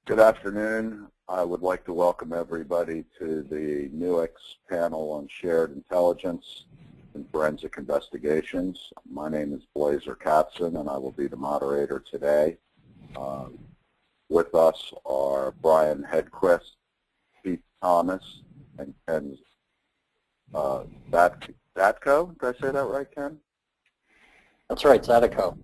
Good afternoon. I would like to welcome everybody to the Nuix panel on shared intelligence and forensic investigations. My name is Catzen, and I will be the moderator today. With us are Brian Hedquist, Pete Thomas, and Ken Zatyko. Did I say that right, Ken? That's right, Zatyko.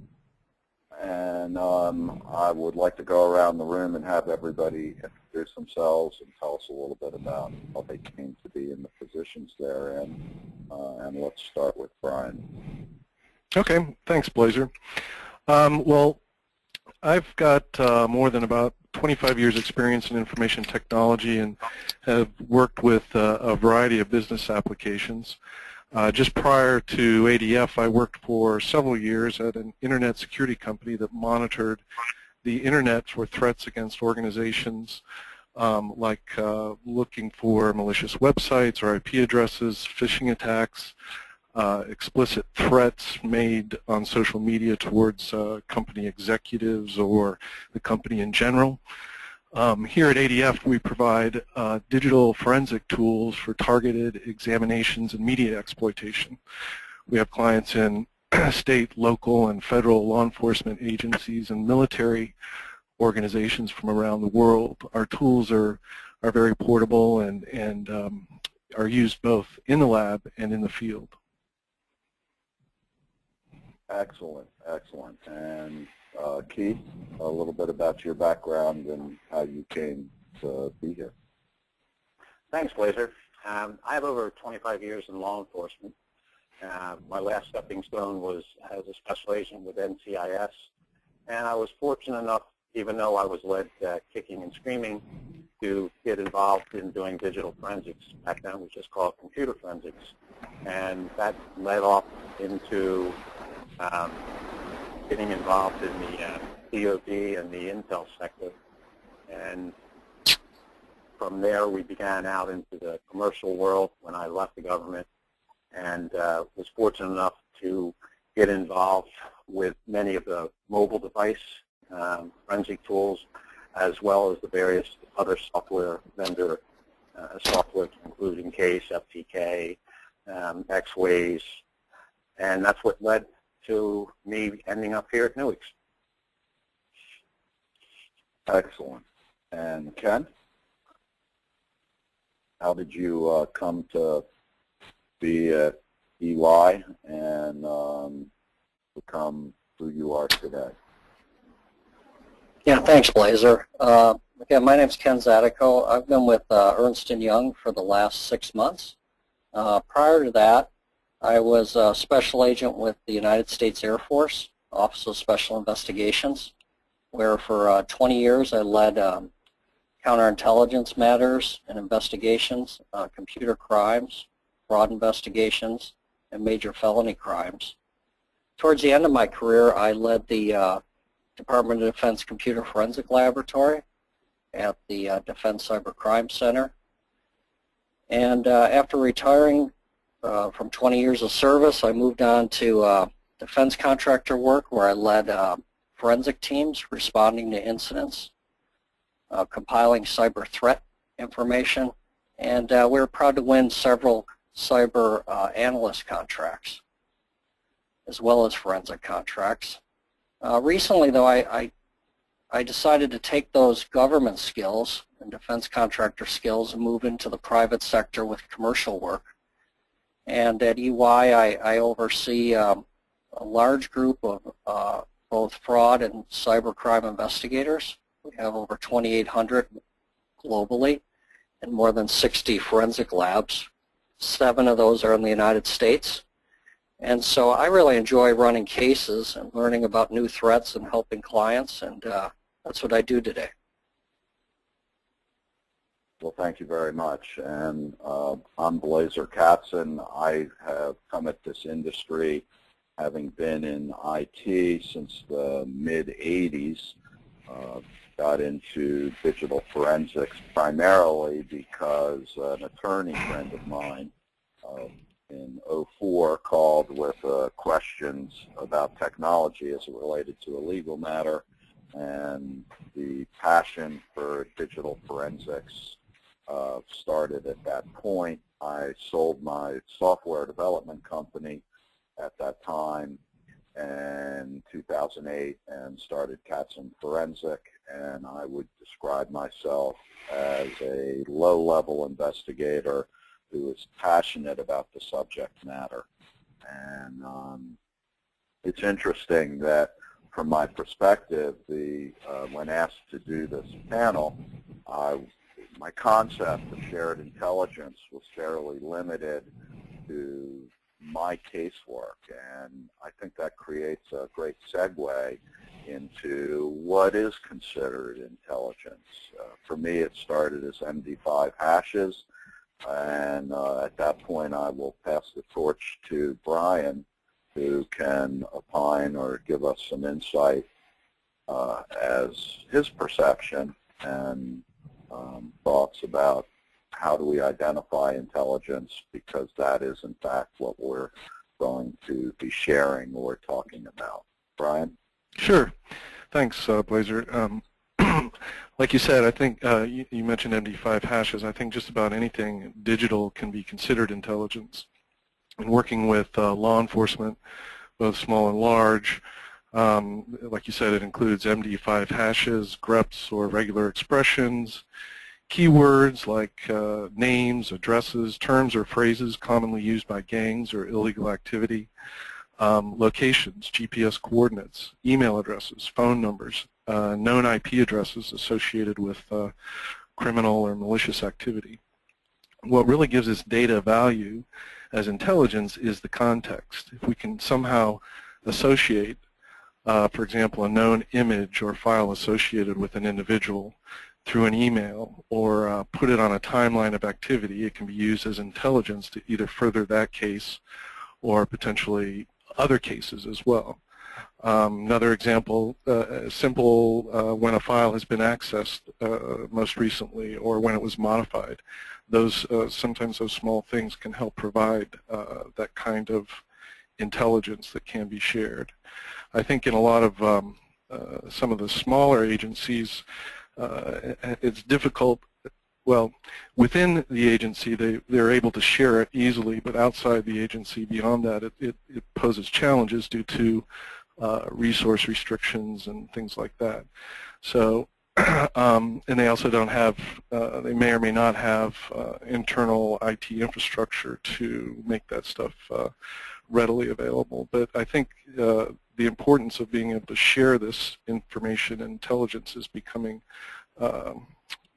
And I would like to go around the room and have everybody introduce themselves and tell us a little bit about how they came to be in the positions they're in. And let's start with Brian. Okay, thanks, Blazer. Well, I've got more than about 25 years experience in information technology and have worked with a variety of business applications. Just prior to ADF, I worked for several years at an internet security company that monitored the internet for threats against organizations, like looking for malicious websites or IP addresses, phishing attacks, explicit threats made on social media towards company executives or the company in general. Here at ADF, we provide digital forensic tools for targeted examinations and media exploitation. We have clients in state, local, and federal law enforcement agencies and military organizations from around the world. Our tools are very portable and are used both in the lab and in the field. Excellent, excellent. And Keith, a little bit about your background and how you came to be here. Thanks, Blazer. I have over 25 years in law enforcement. My last stepping stone was as a special agent with NCIS, and I was fortunate enough, even though I was led kicking and screaming, to get involved in doing digital forensics. Back then it was just called computer forensics, and that led off into getting involved in the DoD and the intel sector, and from there we began out into the commercial world when I left the government, and was fortunate enough to get involved with many of the mobile device forensic tools, as well as the various other software vendor software, including Case, FTK, X-Ways, and that's what led to me ending up here at Nuix. Excellent. And Ken, how did you come to be at EY and become who you are today? Yeah, thanks, Blazer. Again, my name's Ken Zatyko. I've been with Ernst & Young for the last 6 months. Prior to that, I was a special agent with the United States Air Force, Office of Special Investigations, where for 20 years I led counterintelligence matters and investigations, computer crimes, fraud investigations, and major felony crimes. Towards the end of my career, I led the Department of Defense Computer Forensic Laboratory at the Defense Cyber Crime Center. And after retiring from 20 years of service, I moved on to defense contractor work, where I led forensic teams responding to incidents, compiling cyber threat information, and we were proud to win several cyber analyst contracts, as well as forensic contracts. Recently, though, I decided to take those government skills and defense contractor skills and move into the private sector with commercial work. And at EY, I oversee a large group of both fraud and cybercrime investigators. We have over 2,800 globally and more than 60 forensic labs. 7 of those are in the United States. And so I really enjoy running cases and learning about new threats and helping clients, and that's what I do today. Well, thank you very much. And I'm Blazer Catzen. I have come at this industry having been in IT since the mid-'80s. Got into digital forensics primarily because an attorney friend of mine in '04 called with questions about technology as it related to a legal matter, and the passion for digital forensics started at that point. I sold my software development company at that time in 2008 and started Catzen Forensic, and I would describe myself as a low-level investigator who is passionate about the subject matter. And it's interesting that from my perspective, when asked to do this panel, my concept of shared intelligence was fairly limited to my casework, and I think that creates a great segue into what is considered intelligence. For me, it started as MD5 hashes, and at that point I will pass the torch to Brian, who can opine or give us some insight as his perception and thoughts about how do we identify intelligence, because that is in fact what we're going to be sharing or talking about. Brian? Sure. Thanks, Blazer. Like you said, I think you mentioned MD5 hashes. I think just about anything digital can be considered intelligence. And working with law enforcement, both small and large, like you said, it includes MD5 hashes, greps or regular expressions, keywords like names, addresses, terms or phrases commonly used by gangs or illegal activity, locations, GPS coordinates, email addresses, phone numbers, known IP addresses associated with criminal or malicious activity. What really gives this data value as intelligence is the context. If we can somehow associate, for example, a known image or file associated with an individual through an email, or put it on a timeline of activity, it can be used as intelligence to either further that case or potentially other cases as well. Another example, simple, when a file has been accessed most recently or when it was modified. Those sometimes those small things can help provide that kind of intelligence that can be shared. I think in a lot of some of the smaller agencies, it's difficult. Well, within the agency, they're able to share it easily, but outside the agency, beyond that, it poses challenges due to resource restrictions and things like that. So, and they also don't have, they may or may not have internal IT infrastructure to make that stuff readily available. But I think the importance of being able to share this information and intelligence is becoming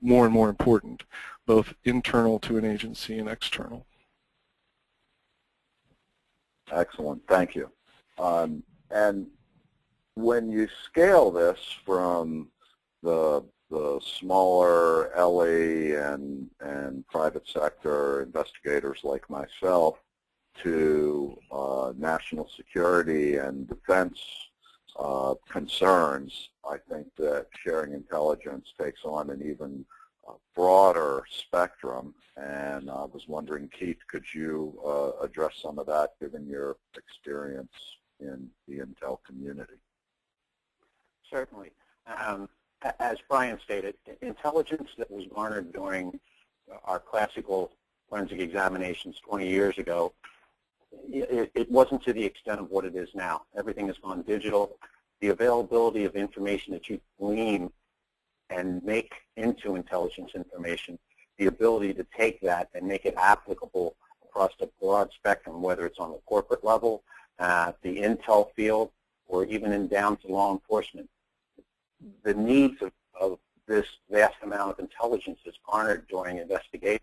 more and more important, both internal to an agency and external. Excellent, thank you. And when you scale this from the smaller LE and private sector investigators like myself to national security and defense concerns, I think that sharing intelligence takes on an even broader spectrum. And I was wondering, Keith, could you address some of that given your experience in the intel community? Certainly. As Brian stated, intelligence that was garnered during our classical forensic examinations 20 years ago, it wasn't to the extent of what it is now. Everything has gone digital. The availability of information that you glean and make into intelligence information, the ability to take that and make it applicable across the broad spectrum, whether it's on the corporate level, the intel field, or even down to law enforcement. The needs of this vast amount of intelligence that's garnered during investigation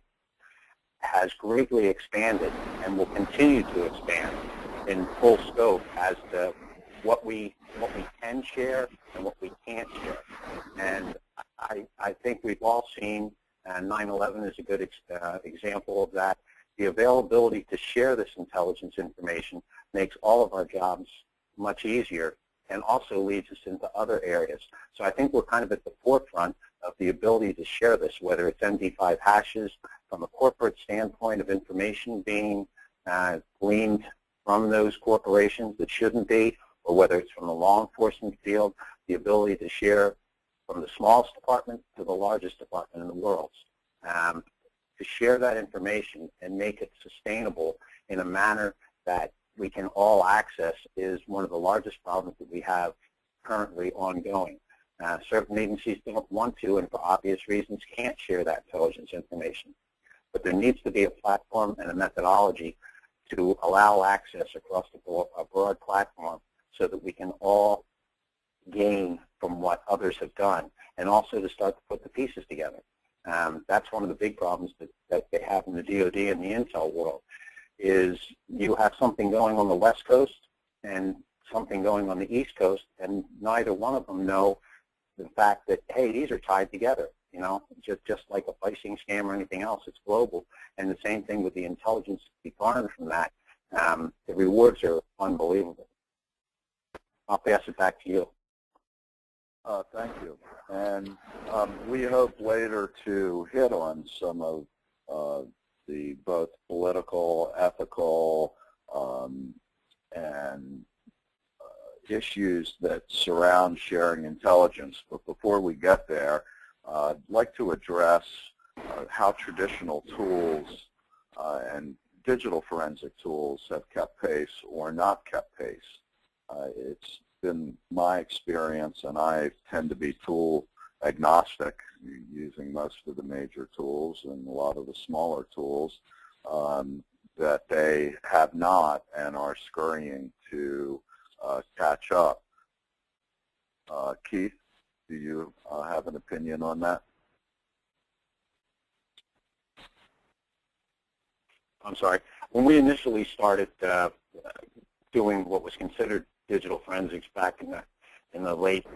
has greatly expanded and will continue to expand in full scope as to what we can share and what we can't share. And I think we've all seen, and 9/11 is a good example of that, the availability to share this intelligence information makes all of our jobs much easier and also leads us into other areas. So I think we're kind of at the forefront of the ability to share this, whether it's MD5 hashes from a corporate standpoint of information being gleaned from those corporations that shouldn't be, or whether it's from the law enforcement field. the ability to share from the smallest department to the largest department in the world, to share that information and make it sustainable in a manner that we can all access is one of the largest problems that we have currently ongoing. Certain agencies don't want to, and for obvious reasons can't share that intelligence information. But there needs to be a platform and a methodology to allow access across a broad platform so that we can all gain from what others have done, and also to start to put the pieces together. That's one of the big problems that they have in the DoD and the intel world, is you have something going on the West Coast and something going on the East Coast, and neither one of them know the fact that, hey, these are tied together. You know, just like a phishing scam or anything else, it's global. And the same thing with the intelligence to be garnered from that. The rewards are unbelievable. I'll pass it back to you. Thank you. And we hope later to hit on some of the both political, ethical, and issues that surround sharing intelligence. But before we get there, I'd like to address how traditional tools and digital forensic tools have kept pace or not kept pace. It's been my experience, and I tend to be tool agnostic, using most of the major tools and a lot of the smaller tools, that they have not and are scurrying to catch up. Keith, do you have an opinion on that? I'm sorry. When we initially started doing what was considered digital forensics back in the late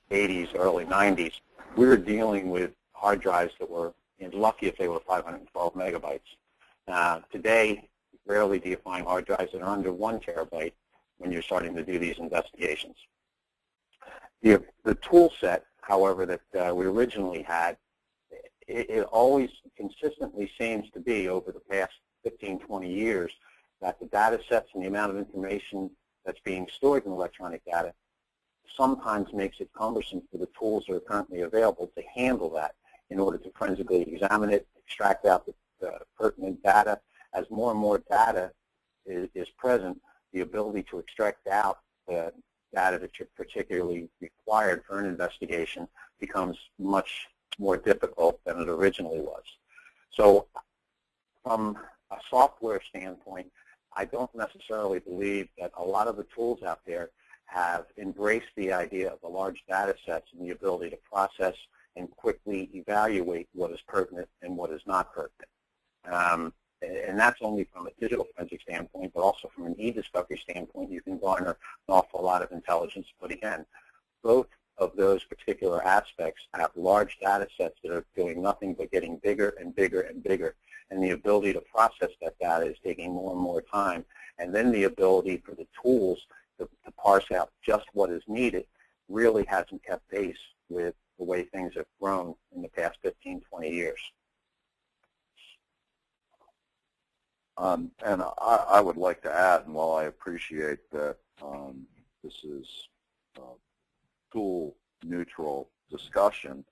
80s, early 90s, we were dealing with hard drives that were lucky if they were 512 megabytes. Today, rarely do you find hard drives that are under 1 terabyte when you're starting to do these investigations. The tool set, however, that we originally had, it always consistently seems to be, over the past 15, 20 years, that the data sets and the amount of information that's being stored in electronic data sometimes makes it cumbersome for the tools that are currently available to handle that in order to forensically examine it, extract out the pertinent data. As more and more data is present, the ability to extract out the data that you're particularly required for an investigation becomes much more difficult than it originally was. So from a software standpoint, I don't necessarily believe that a lot of the tools out there have embraced the idea of the large data sets and the ability to process and quickly evaluate what is pertinent and what is not pertinent. And that's only from a digital forensic standpoint, but also from an e-discovery standpoint, you can garner an awful lot of intelligence. But again, both of those particular aspects have large data sets that are doing nothing but getting bigger and bigger and bigger. And the ability to process that data is taking more and more time. And then the ability for the tools to parse out just what is needed really hasn't kept pace with the way things have grown in the past 15, 20 years. And I would like to add, and while I appreciate that this is tool-neutral discussion,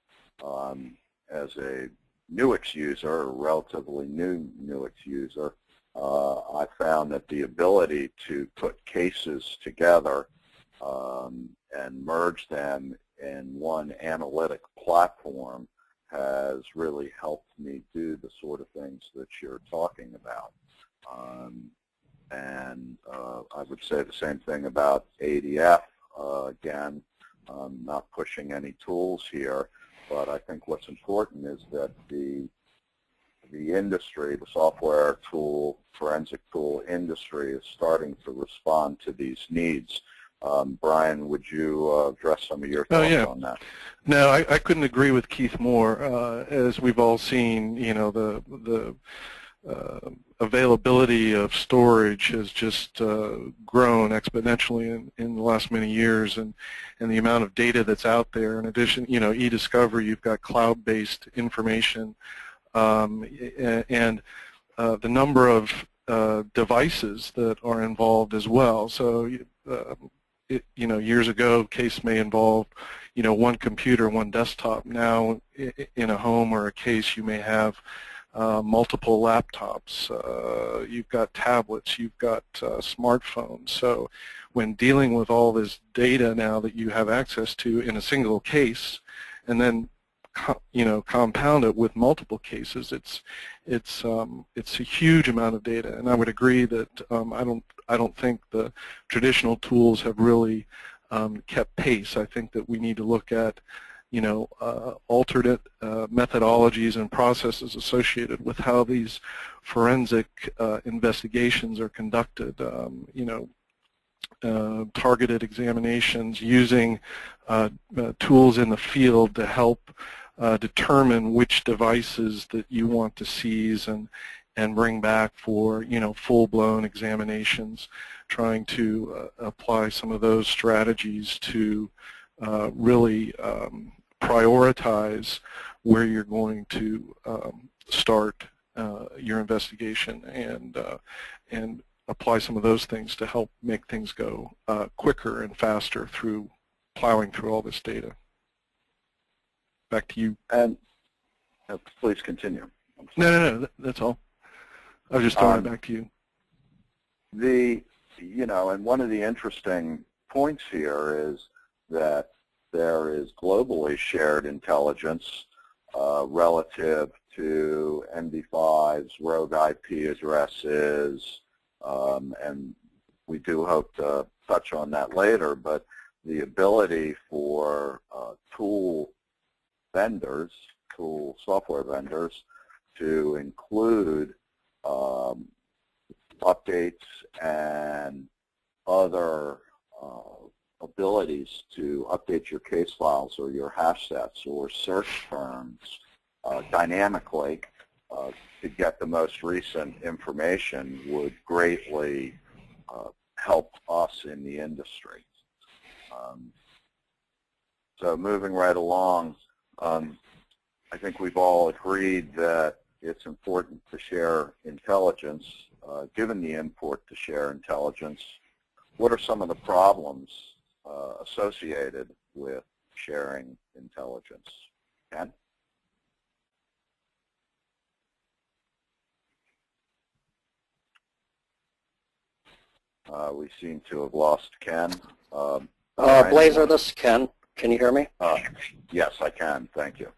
as a Nuix user, a relatively new Nuix user, I found that the ability to put cases together and merge them in one analytic platform has really helped me do the sort of things that you're talking about. And I would say the same thing about ADF. Again, not pushing any tools here, but I think what's important is that the industry, the software tool, forensic tool industry is starting to respond to these needs. Brian, would you address some of your thoughts on that? No, I couldn't agree with Keith more. As we've all seen, you know, the availability of storage has just grown exponentially in the last many years, and the amount of data that's out there. In addition, you know, e-discovery, you've got cloud-based information, and the number of devices that are involved as well. So years ago, case may involve, one computer, one desktop. Now, in a home or a case, you may have multiple laptops. You've got tablets. You've got smartphones. So, when dealing with all this data now that you have access to in a single case, and then compound it with multiple cases, it's a huge amount of data. And I would agree that I don't think the traditional tools have really kept pace. I think that we need to look at alternate methodologies and processes associated with how these forensic investigations are conducted. Targeted examinations, using tools in the field to help determine which devices that you want to seize and bring back for full-blown examinations, trying to apply some of those strategies to really prioritize where you're going to start your investigation and apply some of those things to help make things go quicker and faster through plowing through all this data. Back to you. And please continue. No, that's all. I was just throwing it back to you. And one of the interesting points here is that there is globally shared intelligence relative to MD5s, rogue IP addresses, and we do hope to touch on that later, but the ability for tool software vendors to include updates and other abilities to update your case files or your hash sets or search terms dynamically to get the most recent information would greatly help us in the industry. So moving right along, I think we've all agreed that it's important to share intelligence. Given the import to share intelligence, what are some of the problems associated with sharing intelligence? Ken? We seem to have lost Ken. Blazer, this is Ken. Can you hear me? Yes, I can. Thank you.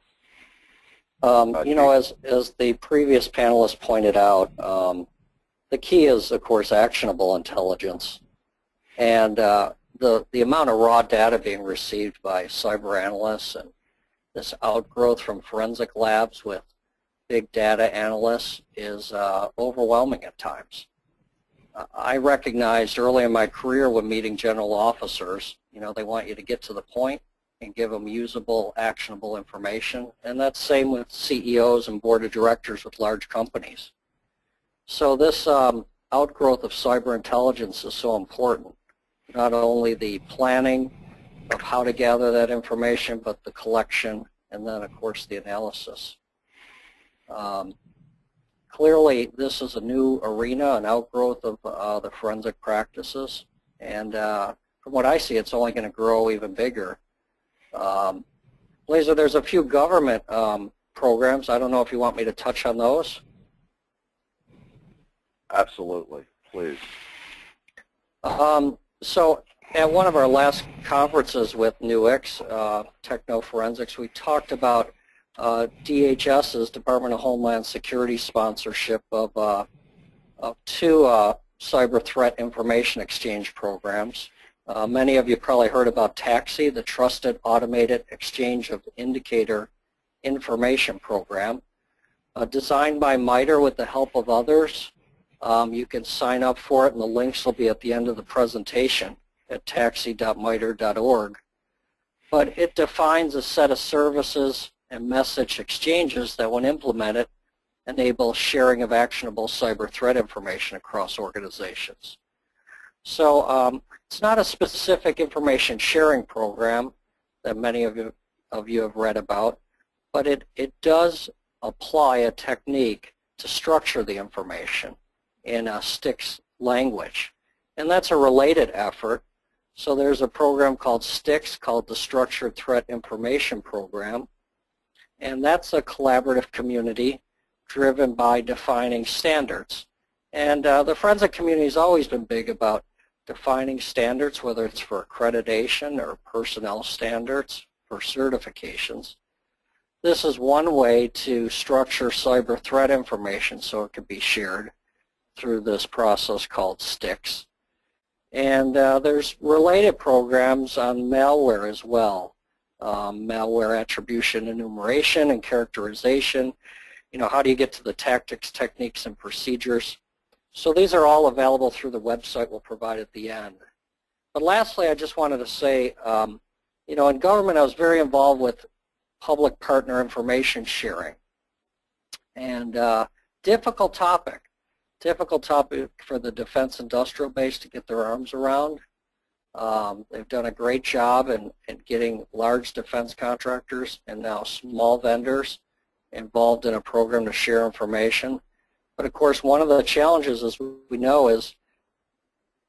As the previous panelist pointed out, the key is, of course, actionable intelligence. And the amount of raw data being received by cyber analysts and this outgrowth from forensic labs with big data analysts is overwhelming at times. I recognized early in my career when meeting general officers, they want you to get to the point and give them usable, actionable information. And that's the same with CEOs and board of directors with large companies. So this outgrowth of cyber intelligence is so important. Not only the planning of how to gather that information, but the collection and then, of course, the analysis. Clearly, this is a new arena, an outgrowth of the forensic practices. And from what I see, it's only going to grow even bigger. Blazer, there's a few government programs. I don't know if you want me to touch on those. Absolutely, please. So at one of our last conferences with Nuix, Techno-Forensics, we talked about DHS's, Department of Homeland Security, sponsorship of two cyber threat information exchange programs. Many of you probably heard about TAXI, the Trusted Automated Exchange of Indicator Information Program. Designed by MITRE with the help of others. You can sign up for it, and the links will be at the end of the presentation at taxi.mitre.org. But it defines a set of services and message exchanges that, when implemented, enable sharing of actionable cyber threat information across organizations. So it's not a specific information sharing program that many of you have read about, but it does apply a technique to structure the information in a STIX language. And that's a related effort So there's a program called STIX, called the Structured Threat Information Program, and that's a collaborative community driven by defining standards. And the forensic community has always been big about defining standards, whether it's for accreditation or personnel standards for certifications. This is one way to structure cyber threat information so it can be shared through this process called STIX. And there's related programs on malware as well. Malware attribution, enumeration, and characterization. You know, how do you get to the tactics, techniques, and procedures? So these are all available through the website we'll provide at the end. But lastly, I just wanted to say, you know, in government I was very involved with public partner information sharing. And difficult topic for the defense industrial base to get their arms around. They've done a great job in getting large defense contractors and now small vendors involved in a program to share information. But of course, one of the challenges, as we know, is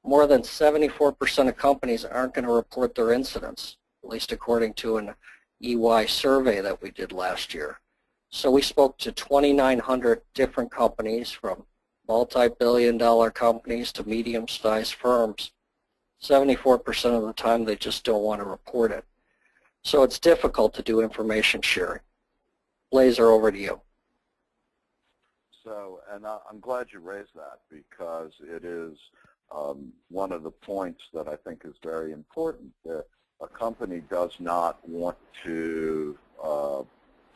more than 74% of companies aren't going to report their incidents, at least according to an EY survey that we did last year. So we spoke to 2,900 different companies, from multi-billion-dollar companies to medium-sized firms. 74% of the time they just don't want to report it. So it's difficult to do information sharing. Blazer, over to you. So, and I'm glad you raised that, because it is one of the points that I think is very important, that a company does not want to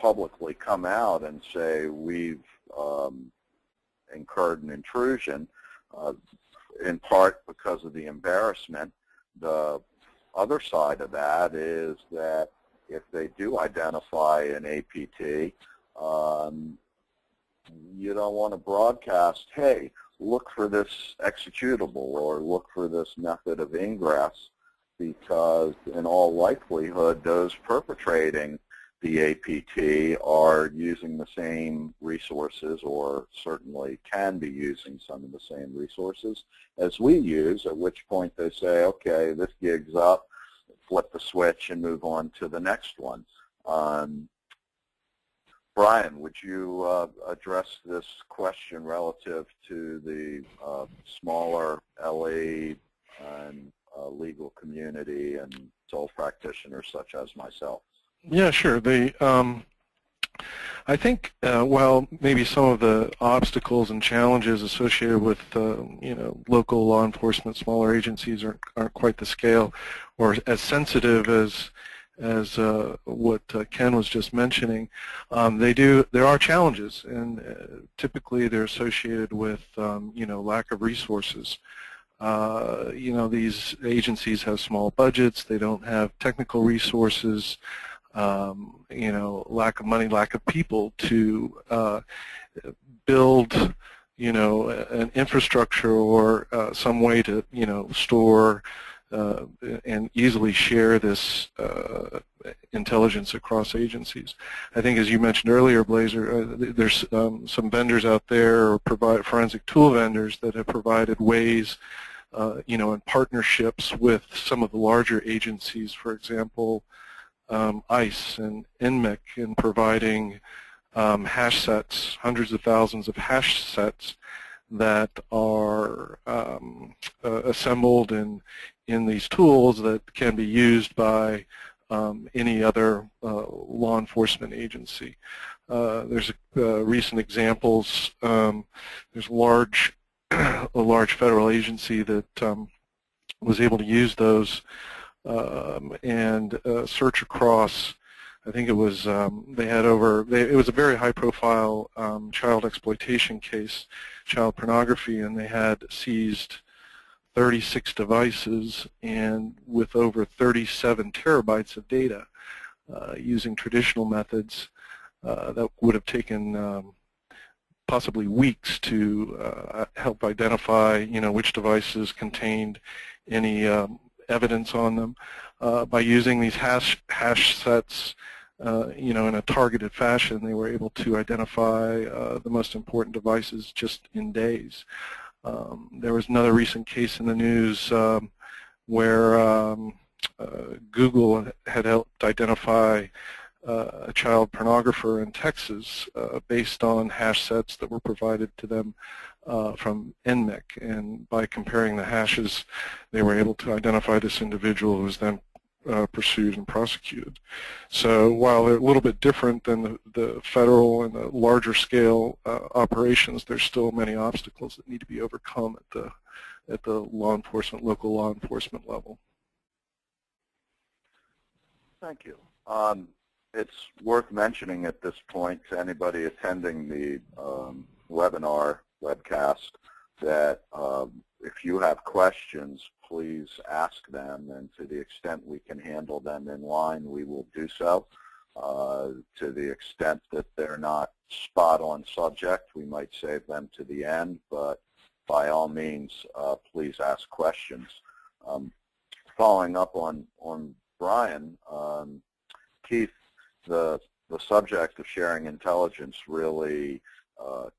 publicly come out and say we've incurred an intrusion, in part because of the embarrassment. The other side of that is that if they do identify an APT, you don't want to broadcast, hey, look for this executable or look for this method of ingress, because in all likelihood those perpetrating the APT are using the same resources, or certainly can be using some of the same resources as we use, at which point they say, okay, this gig's up, flip the switch and move on to the next one. Brian, would you address this question relative to the smaller LE and legal community and sole practitioners such as myself? Yeah, sure. I think while maybe some of the obstacles and challenges associated with you know, local law enforcement, smaller agencies aren't quite the scale or as sensitive as what Ken was just mentioning, there are challenges, and typically they're associated with you know, lack of resources. You know, these agencies have small budgets, they don't have technical resources, you know, lack of money, lack of people to build, you know, an infrastructure or some way to, you know, store and easily share this intelligence across agencies. I think, as you mentioned earlier, Blazer, there's some vendors out there, or forensic tool vendors, that have provided ways, you know, in partnerships with some of the larger agencies, for example, ICE and NMIC, in providing hash sets, hundreds of thousands of hash sets that are assembled in these tools that can be used by any other law enforcement agency. There's recent examples. There's a large federal agency that was able to use those and search across. I think it was they had it was a very high-profile child exploitation case, child pornography, and they had seized 36 devices and with over 37 terabytes of data using traditional methods that would have taken possibly weeks to help identify, you know, which devices contained any evidence on them. By using these hash sets, you know, in a targeted fashion, they were able to identify the most important devices just in days. There was another recent case in the news where Google had helped identify a child pornographer in Texas based on hash sets that were provided to them from NMIC, and by comparing the hashes they were able to identify this individual who was then pursued and prosecuted. So while they're a little bit different than the federal and the larger scale operations, there's still many obstacles that need to be overcome at the law enforcement, local law enforcement level. Thank you. It's worth mentioning at this point to anybody attending the webcast that if you have questions, please ask them, and to the extent we can handle them in line, we will do so. To the extent that they're not spot on subject, we might save them to the end, but by all means, please ask questions. Following up on Brian, Keith, the subject of sharing intelligence really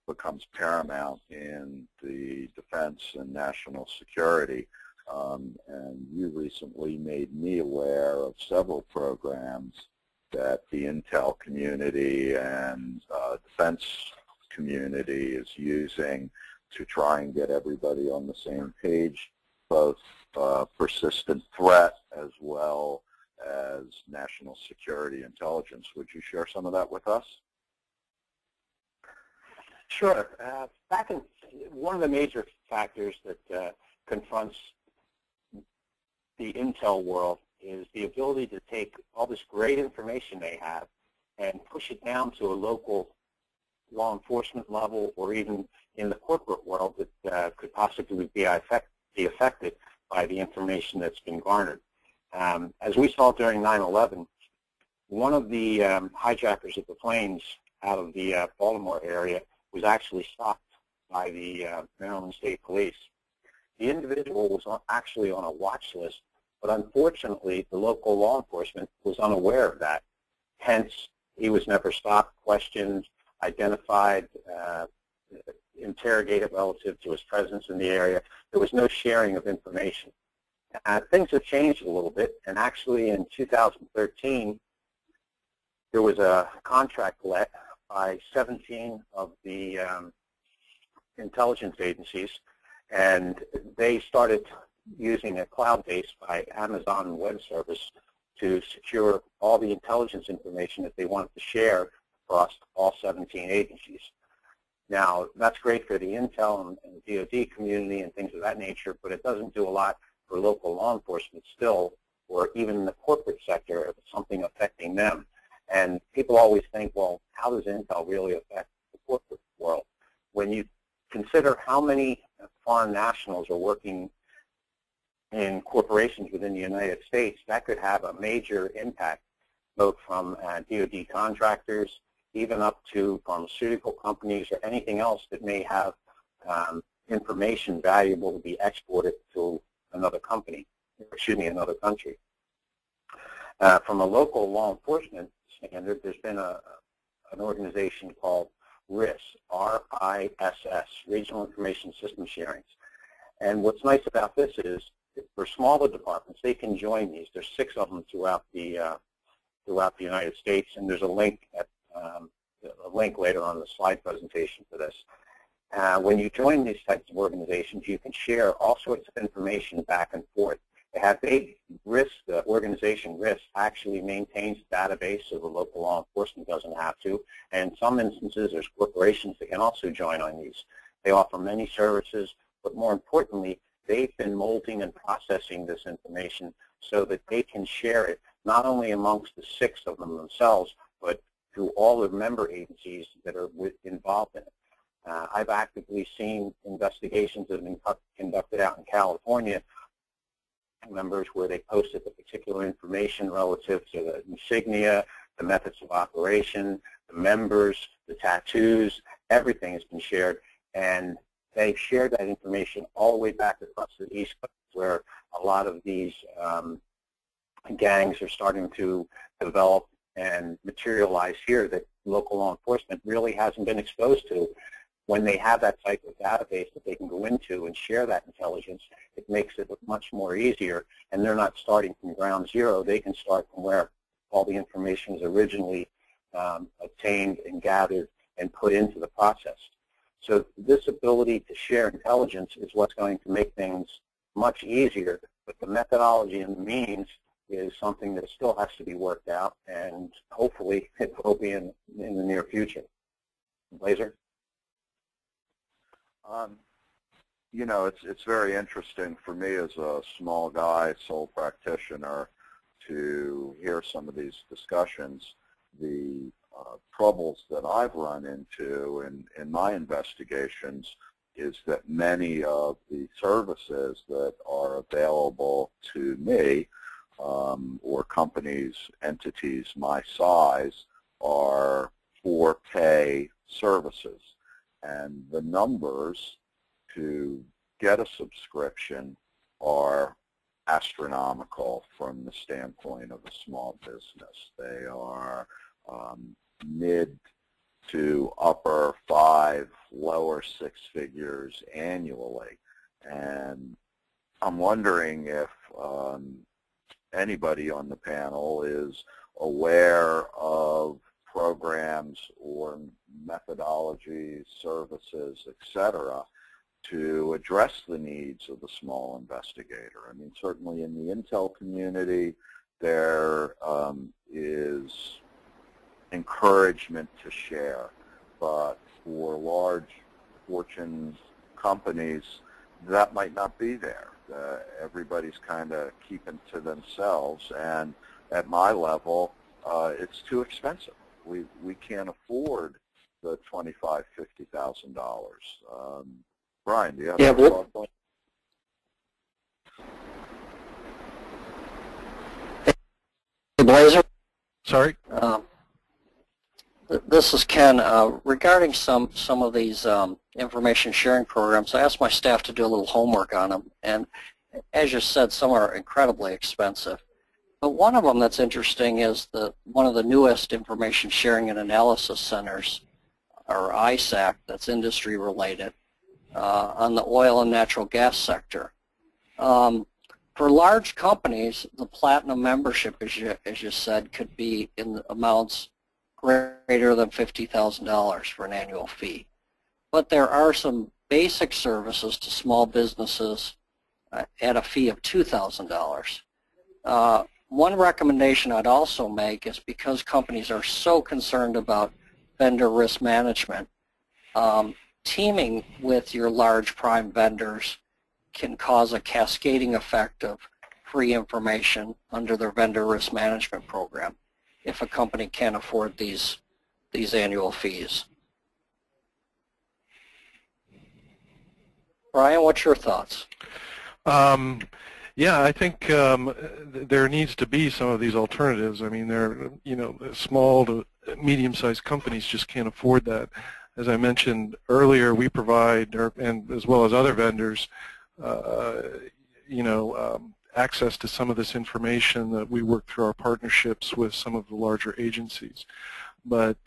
becomes paramount in the defense and national security. And you recently made me aware of several programs that the intel community and defense community is using to try and get everybody on the same page, both persistent threat as well as national security intelligence. Would you share some of that with us? Sure. One of the major factors that confronts the intel world is the ability to take all this great information they have and push it down to a local law enforcement level, or even in the corporate world that could possibly be affected by the information that's been garnered. As we saw during 9/11, one of the hijackers of the planes out of the Baltimore area was actually stopped by the Maryland State Police. The individual was actually on a watch list, but unfortunately the local law enforcement was unaware of that. Hence, he was never stopped, questioned, identified, interrogated relative to his presence in the area. There was no sharing of information. Things have changed a little bit, and actually in 2013 there was a contract let by 17 of the intelligence agencies, and they started using a cloud base by Amazon Web Service to secure all the intelligence information that they wanted to share across all 17 agencies. Now, that's great for the intel and the DoD community and things of that nature, but it doesn't do a lot for local law enforcement still, or even in the corporate sector if it's something affecting them. And people always think, well, how does intel really affect the corporate world? When you consider how many foreign nationals are working in corporations within the United States, that could have a major impact, both from DoD contractors, even up to pharmaceutical companies or anything else that may have information valuable to be exported to another company, another country. From a local law enforcement standard, there's been an organization called RISS, R-I-S-S, Regional Information System Sharings. And what's nice about this is, for smaller departments, they can join these. There's 6 of them throughout the United States, and there's a link later on in the slide presentation for this. When you join these types of organizations, you can share all sorts of information back and forth. They have the organization RISS actually maintains a database, so the local law enforcement doesn't have to. And in some instances, there's corporations that can also join on these. They offer many services, but more importantly, they've been molding and processing this information so that they can share it not only amongst the 6 of them themselves, but through all the member agencies that are involved in it. I've actively seen investigations that have been conducted out in California, members where they posted the particular information relative to the insignia, the methods of operation, the members, the tattoos, everything has been shared, and they've shared that information all the way back across the East Coast, where a lot of these gangs are starting to develop and materialize here that local law enforcement really hasn't been exposed to. when they have that type of database that they can go into and share that intelligence, it makes it much more easier, and they're not starting from ground zero. They can start from where all the information was originally obtained and gathered and put into the process. So this ability to share intelligence is what's going to make things much easier, but the methodology and the means is something that still has to be worked out, and hopefully it will be in the near future. Blazer? You know, it's very interesting for me as a small guy, sole practitioner, to hear some of these discussions. The troubles that I've run into in my investigations is that many of the services that are available to me or companies, entities my size, are for-pay services. And the numbers to get a subscription are astronomical from the standpoint of a small business. They are mid to upper 5, lower 6 figures annually. And I'm wondering if anybody on the panel is aware of programs or methodologies, services, etc., to address the needs of the small investigator. I mean, certainly in the Intel community, there is encouragement to share, but for large Fortune companies, that might not be there. Everybody's kind of keeping to themselves, and at my level, it's too expensive. We can't afford the $25,000, $50,000. Brian, do you have any thoughts on it? Blazer? Sorry? This is Ken. Regarding some of these information sharing programs, I asked my staff to do a little homework on them, and as you said, some are incredibly expensive. But one of them that's interesting is one of the newest information sharing and analysis centers, or ISAC, that's industry related, on the oil and natural gas sector. For large companies, the platinum membership, as you said, could be in the amounts greater than $50,000 for an annual fee. But there are some basic services to small businesses at a fee of $2,000. One recommendation I'd also make is, because companies are so concerned about vendor risk management, teaming with your large prime vendors can cause a cascading effect of free information under their vendor risk management program if a company can't afford these annual fees. Brian, what's your thoughts? Yeah, I think there needs to be some of these alternatives. I mean, they're, small to medium-sized companies just can't afford that. As I mentioned earlier, we provide, and as well as other vendors, access to some of this information that we work through our partnerships with some of the larger agencies. But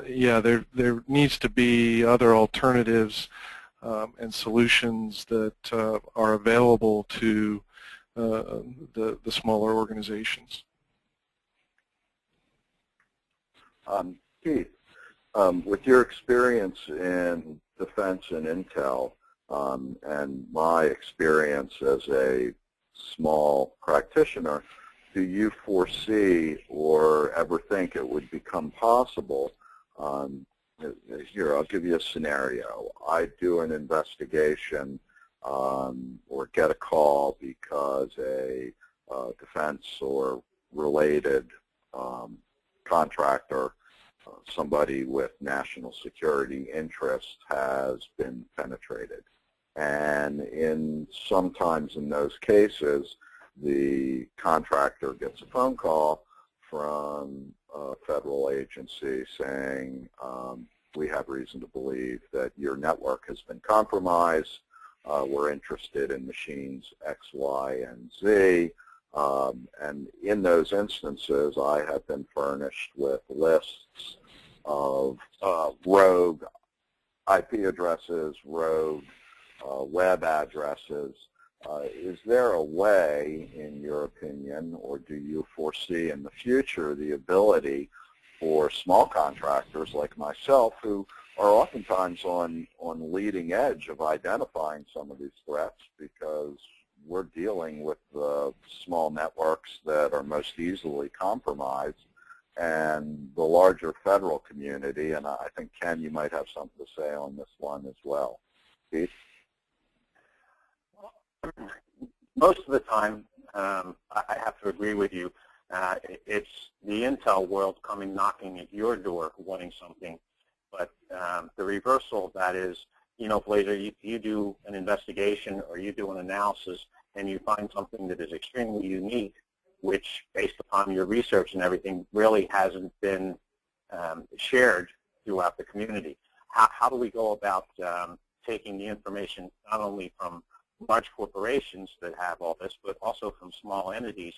yeah, there needs to be other alternatives and solutions that are available to the smaller organizations. Keith, with your experience in defense and intel, and my experience as a small practitioner, do you foresee or ever think it would become possible? Here, I'll give you a scenario. I do an investigation or get a call because a defense or related contractor, somebody with national security interest, has been penetrated. And sometimes in those cases, the contractor gets a phone call from a federal agency saying, we have reason to believe that your network has been compromised. We're interested in machines X, Y, and Z. And in those instances, I have been furnished with lists of rogue IP addresses, road, web addresses. Is there a way, in your opinion, or do you foresee in the future the ability for small contractors like myself, who are oftentimes on leading edge of identifying some of these threats, because we're dealing with the small networks that are most easily compromised, and the larger federal community? And I think, Ken, you might have something to say on this one as well. Pete? Most of the time, I have to agree with you. It's the intel world coming knocking at your door wanting something. But the reversal of that is, you know, Blazer, you do an investigation or you do an analysis and you find something that is extremely unique, which, based upon your research and everything, really hasn't been shared throughout the community. How do we go about taking the information not only from large corporations that have all this, but also from small entities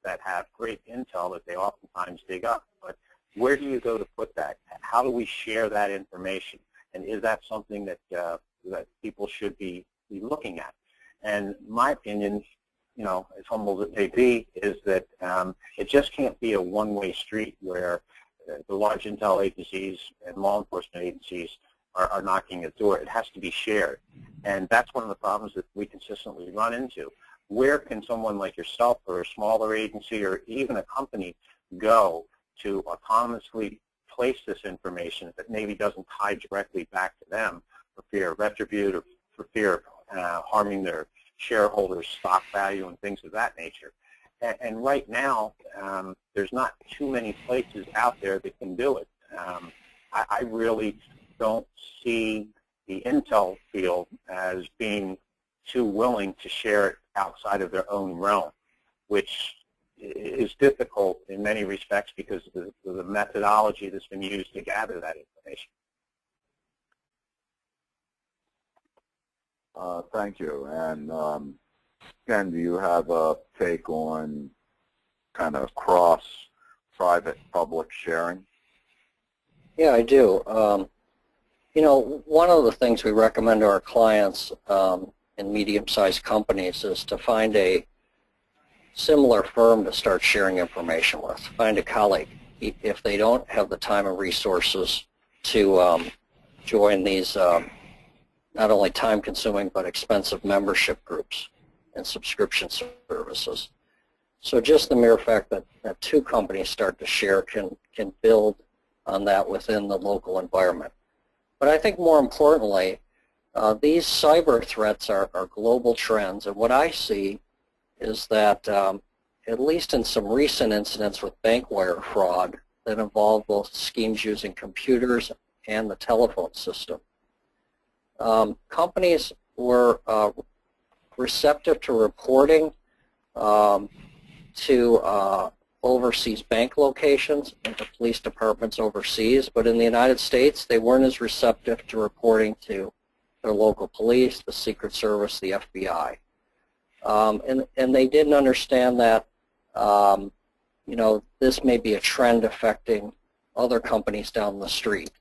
that have great intel that they oftentimes dig up? But where do you go to put that? How do we share that information? And is that something that that people should be looking at? And my opinion, you know, as humble as it may be, is that it just can't be a one-way street where the large intel agencies and law enforcement agencies are knocking at the door. It has to be shared. And that's one of the problems that we consistently run into. Where can someone like yourself or a smaller agency or even a company go to autonomously place this information that maybe doesn't tie directly back to them for fear of retribution or for fear of harming their shareholders' stock value and things of that nature? And right now, there's not too many places out there that can do it. I really don't see the intel field as being too willing to share it outside of their own realm, which is difficult in many respects because of the methodology that's been used to gather that information. Thank you. And Ken, do you have a take on kind of cross-private-public sharing? Yeah, I do. You know, one of the things we recommend to our clients in medium-sized companies is to find a similar firm to start sharing information with. Find a colleague. If they don't have the time and resources to join these not only time-consuming but expensive membership groups and subscription services. So just the mere fact that two companies start to share can build on that within the local environment. But I think more importantly, these cyber threats are global trends, and what I see is that at least in some recent incidents with bank wire fraud that involve both schemes using computers and the telephone system, companies were receptive to reporting to overseas bank locations and to police departments overseas, but in the United States they weren't as receptive to reporting to their local police, the Secret Service, the FBI. And they didn't understand that you know, this may be a trend affecting other companies down the street.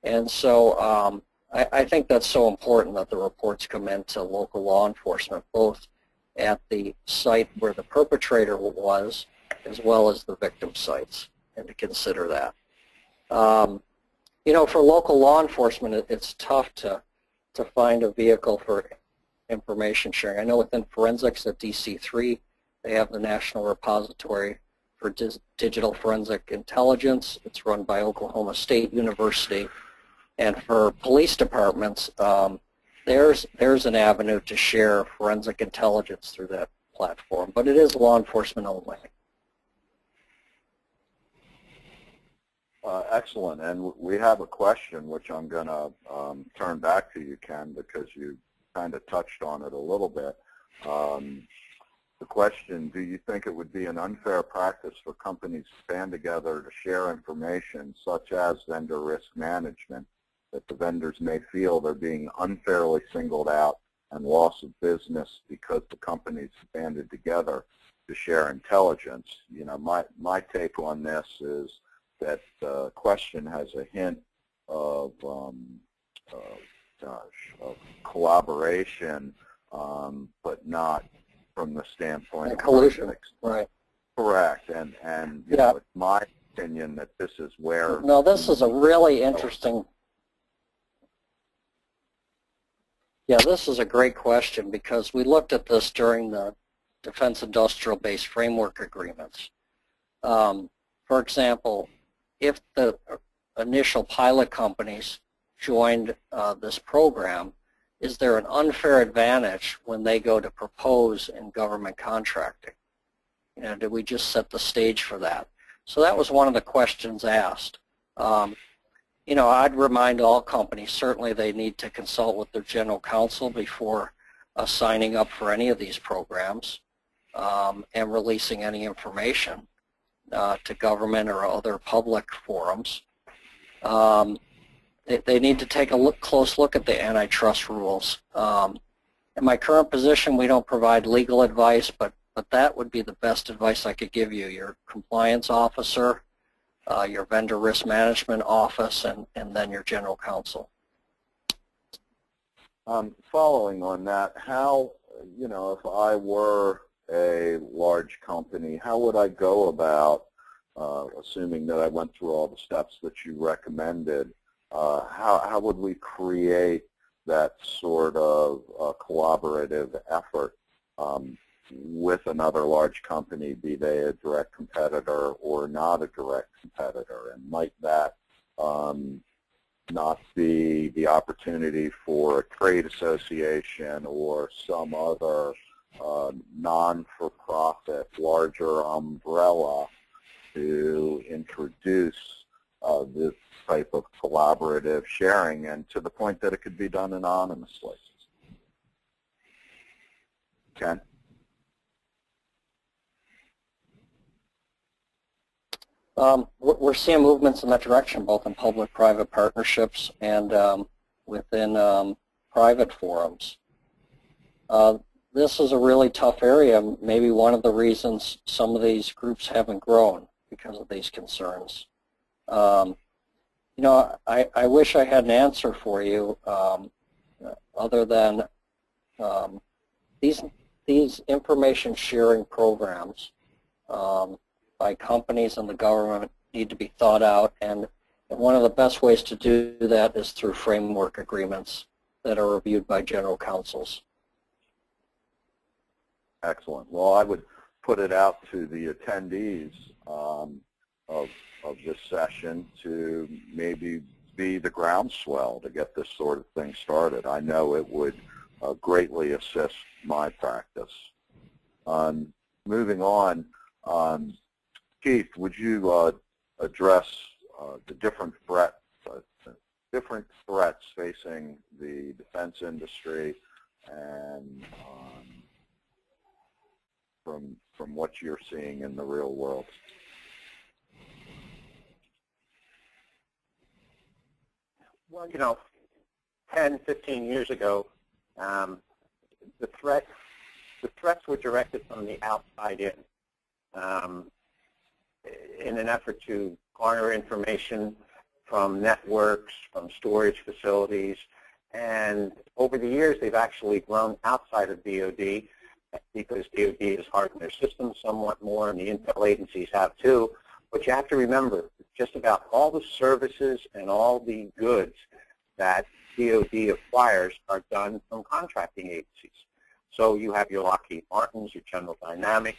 And so I think that's so important that the reports come into local law enforcement, both at the site where the perpetrator was as well as the victim sites, and to consider that. You know, for local law enforcement, it's tough to find a vehicle for information sharing. I know within forensics at DC3, they have the National Repository for Digital Forensic Intelligence. It's run by Oklahoma State University. And for police departments, there's an avenue to share forensic intelligence through that platform, but it is law enforcement only. Excellent. And we have a question which I'm going to turn back to you, Ken, because you kind of touched on it a little bit. The question, do you think it would be an unfair practice for companies to band together to share information such as vendor risk management, that the vendors may feel they're being unfairly singled out and loss of business because the companies banded together to share intelligence? You know, my take on this is that the question has a hint of of collaboration, but not from the standpoint of collusion, right? Correct, and you yeah. know, it's my opinion that this is where. No, this is a really interesting. Yeah, this is a great question because we looked at this during the Defense Industrial Base Framework Agreements. For example, if the initial pilot companies joined this program, is there an unfair advantage when they go to propose in government contracting? You know, did we just set the stage for that? So that was one of the questions asked. You know, I'd remind all companies, certainly they need to consult with their general counsel before signing up for any of these programs and releasing any information to government or other public forums. They need to take a close look at the antitrust rules. In my current position, we don't provide legal advice, but that would be the best advice I could give you. Your compliance officer, your vendor risk management office, and then your general counsel. Following on that, how, you know, if I were a large company, how would I go about, assuming that I went through all the steps that you recommended, how would we create that sort of collaborative effort with another large company, be they a direct competitor or not a direct competitor? And might that not be the opportunity for a trade association or some other non-for-profit larger umbrella to introduce this type of collaborative sharing, and to the point that it could be done anonymously? Ken? We're seeing movements in that direction, both in public-private partnerships and within private forums. This is a really tough area, maybe one of the reasons some of these groups haven't grown because of these concerns. You know, I wish I had an answer for you other than these information sharing programs by companies and the government need to be thought out, and one of the best ways to do that is through framework agreements that are reviewed by general counsels. Excellent. Well, I would put it out to the attendees of this session to maybe be the groundswell to get this sort of thing started. I know it would greatly assist my practice. Moving on, Keith, would you address the different threats facing the defense industry, and from what you're seeing in the real world? Well, you know, 10, 15 years ago, the threats were directed from the outside in an effort to garner information from networks, from storage facilities, and over the years they've actually grown outside of DoD because DoD has hardened their systems somewhat more, and the intel agencies have too. But you have to remember, just about all the services and all the goods that DoD acquires are done from contracting agencies. So you have your Lockheed Martins, your General Dynamics,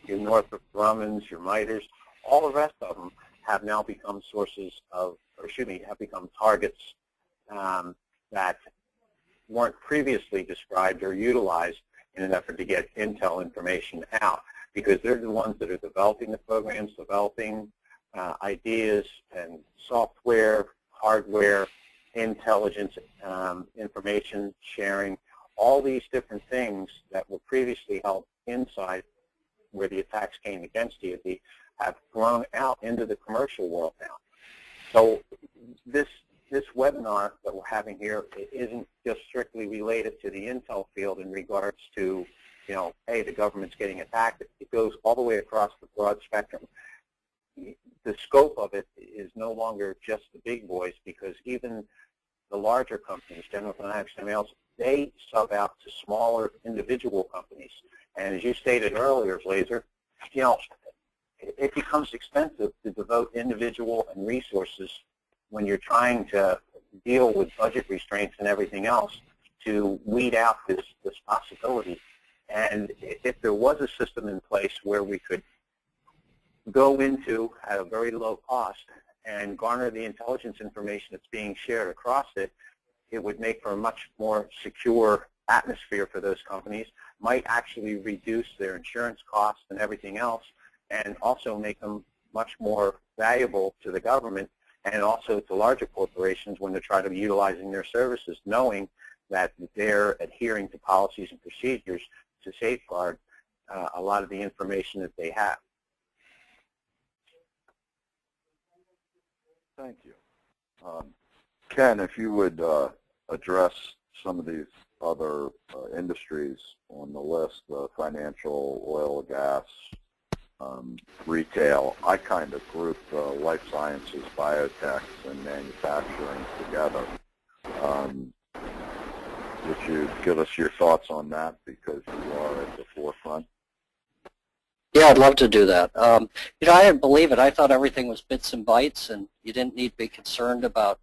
your Northrop Grumman's, your Miters. All the rest of them have now become sources of, or excuse me, have become targets that weren't previously described or utilized in an effort to get intel information out, because they're the ones that are developing the programs, developing ideas and software, hardware, intelligence, information sharing, all these different things that were previously held inside where the attacks came against DoD have grown out into the commercial world now. So this webinar that we're having here isn't just strictly related to the intel field in regards to, you know, hey, the government's getting attacked. It goes all the way across the broad spectrum. The scope of it is no longer just the big boys, because even the larger companies, General Dynamics, and else, they sub out to smaller individual companies. And as you stated earlier, Blazer, you know, it becomes expensive to devote individual and resources when you're trying to deal with budget restraints and everything else to weed out this possibility. And if there was a system in place where we could go into at a very low cost and garner the intelligence information that's being shared across it, it would make for a much more secure atmosphere for those companies, might actually reduce their insurance costs and everything else, and also make them much more valuable to the government and also to larger corporations when they try to be utilizing their services, knowing that they're adhering to policies and procedures to safeguard a lot of the information that they have. Thank you. Ken, if you would address some of these other industries on the list, financial, oil, gas, retail. I kind of group life sciences, biotech, and manufacturing together. Would you give us your thoughts on that, because you are at the forefront? Yeah, I'd love to do that. You know, I didn't believe it. I thought everything was bits and bytes, and you didn't need to be concerned about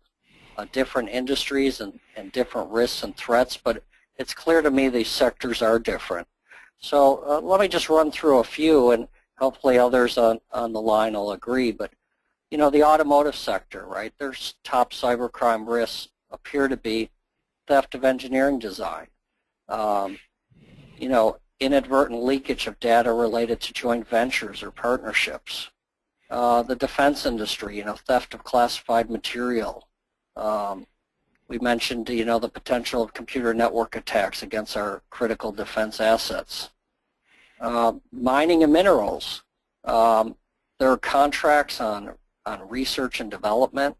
different industries and different risks and threats, but it's clear to me these sectors are different. So let me just run through a few, and hopefully others on the line will agree. But, you know, the automotive sector, right, their top cybercrime risks appear to be theft of engineering design, you know, inadvertent leakage of data related to joint ventures or partnerships. The defense industry, you know, theft of classified material. We mentioned, you know, the potential of computer network attacks against our critical defense assets. Mining and minerals. There are contracts on research and development.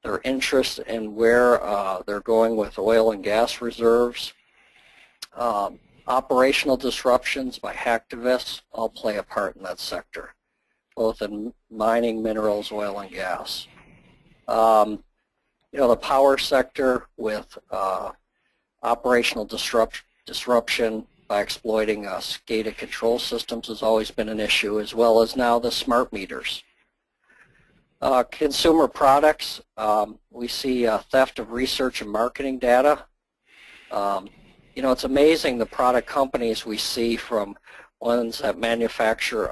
Their interest in where they're going with oil and gas reserves. Operational disruptions by hacktivists all play a part in that sector, both in mining, minerals, oil, and gas. You know, the power sector with operational disruption by exploiting SCADA control systems has always been an issue, as well as now the smart meters. Consumer products, we see theft of research and marketing data. You know, it's amazing the product companies we see, from ones that manufacture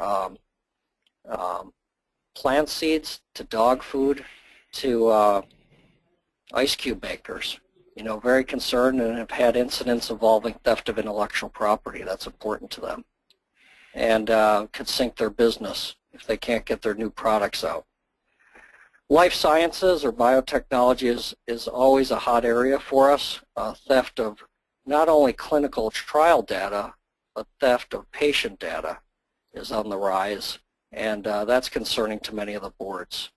plant seeds to dog food to ice cube makers. You know, very concerned and have had incidents involving theft of intellectual property. That's important to them, and could sink their business if they can't get their new products out. Life sciences or biotechnology is always a hot area for us. Theft of not only clinical trial data, but theft of patient data is on the rise, and that's concerning to many of the boards.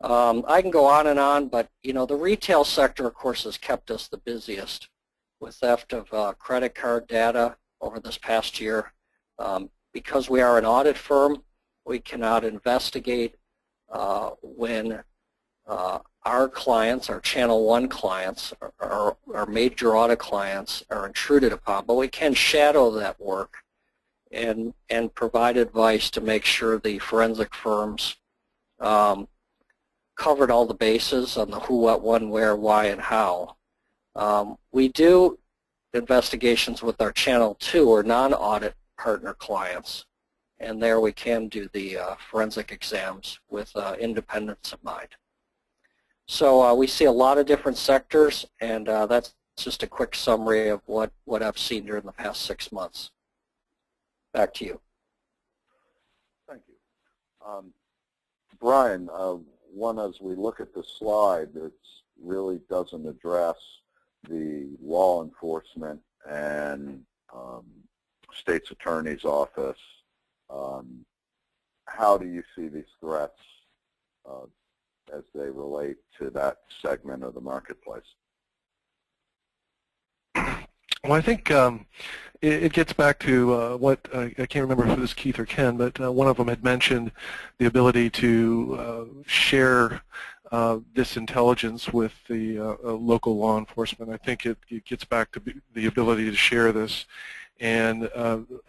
I can go on, but you know, the retail sector, of course, has kept us the busiest with theft of credit card data over this past year. Because we are an audit firm, we cannot investigate when our clients, our Channel 1 clients, our major audit clients are intruded upon, but we can shadow that work and provide advice to make sure the forensic firms covered all the bases on the who, what, when, where, why, and how. We do investigations with our Channel 2 or non-audit partner clients, and there we can do the forensic exams with independence in mind. So we see a lot of different sectors, and that's just a quick summary of what I've seen during the past 6 months. Back to you. Thank you. Brian, one, as we look at the slide, it really doesn't address the law enforcement and state's attorney's office. How do you see these threats as they relate to that segment of the marketplace? Well, I think it gets back to what, I can't remember if it was Keith or Ken, but one of them had mentioned the ability to share this intelligence with the local law enforcement. I think it gets back to the ability to share this and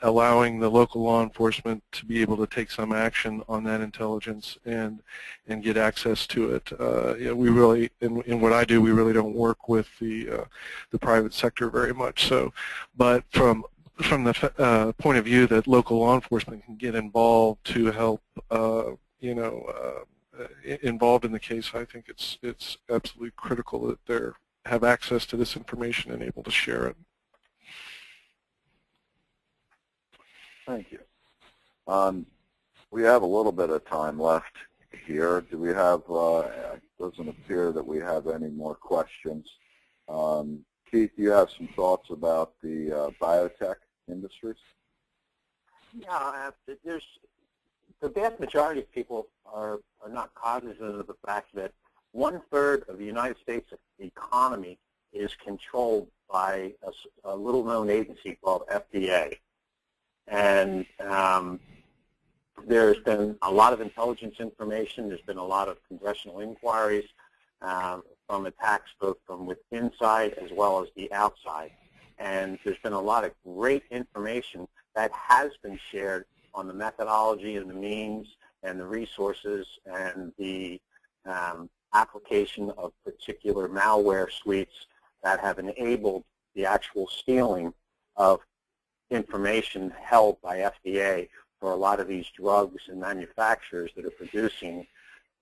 allowing the local law enforcement to be able to take some action on that intelligence and get access to it. We really, in what I do, we really don't work with the private sector very much. So, but from the point of view that local law enforcement can get involved to help, involved in the case, I think it's absolutely critical that they have access to this information and able to share it. Thank you. We have a little bit of time left here. Do we have, it doesn't appear that we have any more questions. Keith, do you have some thoughts about the biotech industries? Yeah, there's the vast majority of people are not cognizant of the fact that 1/3 of the United States economy is controlled by a little-known agency called FDA. And there's been a lot of intelligence information. There's been a lot of congressional inquiries from attacks both from inside as well as the outside. And there's been a lot of great information that has been shared on the methodology and the means and the resources and the application of particular malware suites that have enabled the actual stealing of information held by FDA for a lot of these drugs and manufacturers that are producing,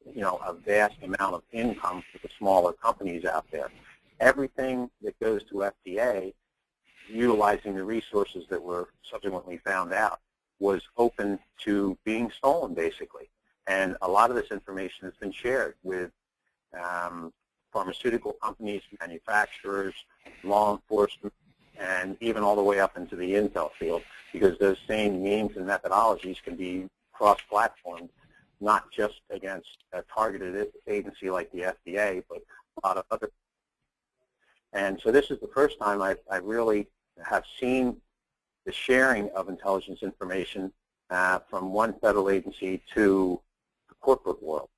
a vast amount of income for the smaller companies out there. Everything that goes to FDA, utilizing the resources that were subsequently found out, was open to being stolen, basically. And a lot of this information has been shared with pharmaceutical companies, manufacturers, law enforcement, and even all the way up into the intel field, because those same means and methodologies can be cross-platformed, not just against a targeted agency like the FDA, but a lot of other. And so this is the first time I really have seen the sharing of intelligence information from one federal agency to the corporate world.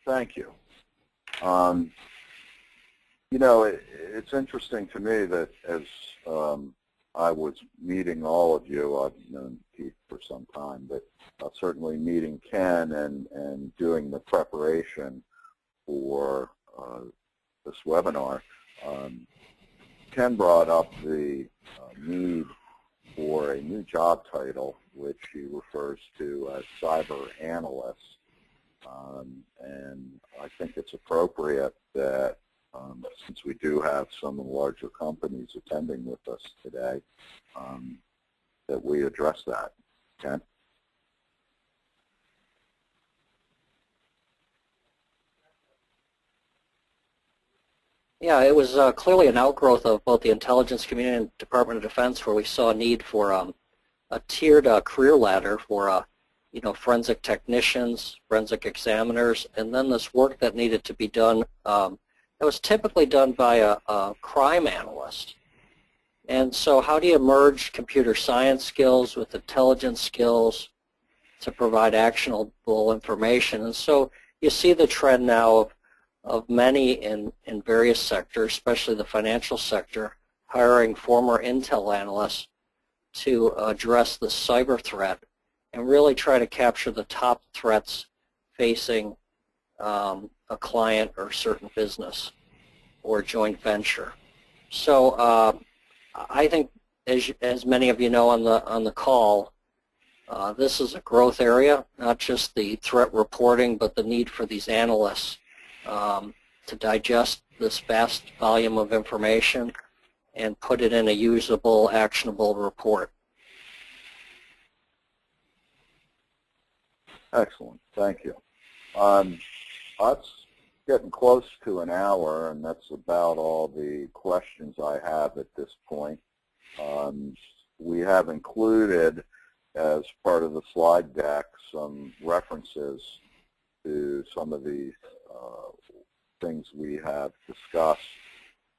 Thank you. It's interesting to me that as I was meeting all of you, I've known Keith for some time, but certainly meeting Ken and doing the preparation for this webinar, Ken brought up the need for a new job title, which he refers to as cyber analyst. And I think it's appropriate that since we do have some of the larger companies attending with us today, that we address that. Ken? Yeah, it was clearly an outgrowth of both the intelligence community and Department of Defense, where we saw a need for a tiered career ladder for forensic technicians, forensic examiners, and then this work that needed to be done that was typically done by a crime analyst. And so how do you merge computer science skills with intelligence skills to provide actionable information? And so you see the trend now of many in various sectors, especially the financial sector, hiring former intel analysts to address the cyber threat and really try to capture the top threats facing a client or certain business or joint venture. So I think, as many of you know on the call, this is a growth area, not just the threat reporting, but the need for these analysts to digest this vast volume of information and put it in a usable, actionable report. Excellent. Thank you. That's getting close to an hour, and that's about all the questions I have at this point. We have included, as part of the slide deck, some references to some of these things we have discussed,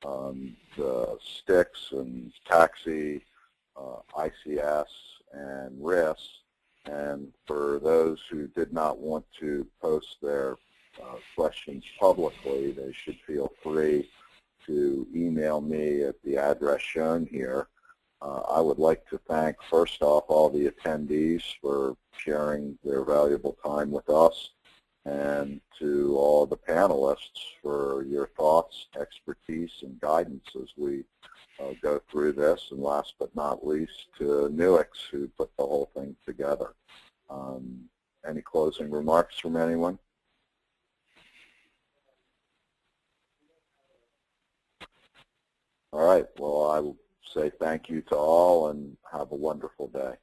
the STIX and TAXI, ICS, and RIS. And for those who did not want to post their questions publicly, they should feel free to email me at the address shown here. I would like to thank, first off, all the attendees for sharing their valuable time with us, and to all the panelists for your thoughts, expertise, and guidance as we go through this, and last but not least to Nuix, who put the whole thing together. Any closing remarks from anyone? All right, well, I will say thank you to all and have a wonderful day.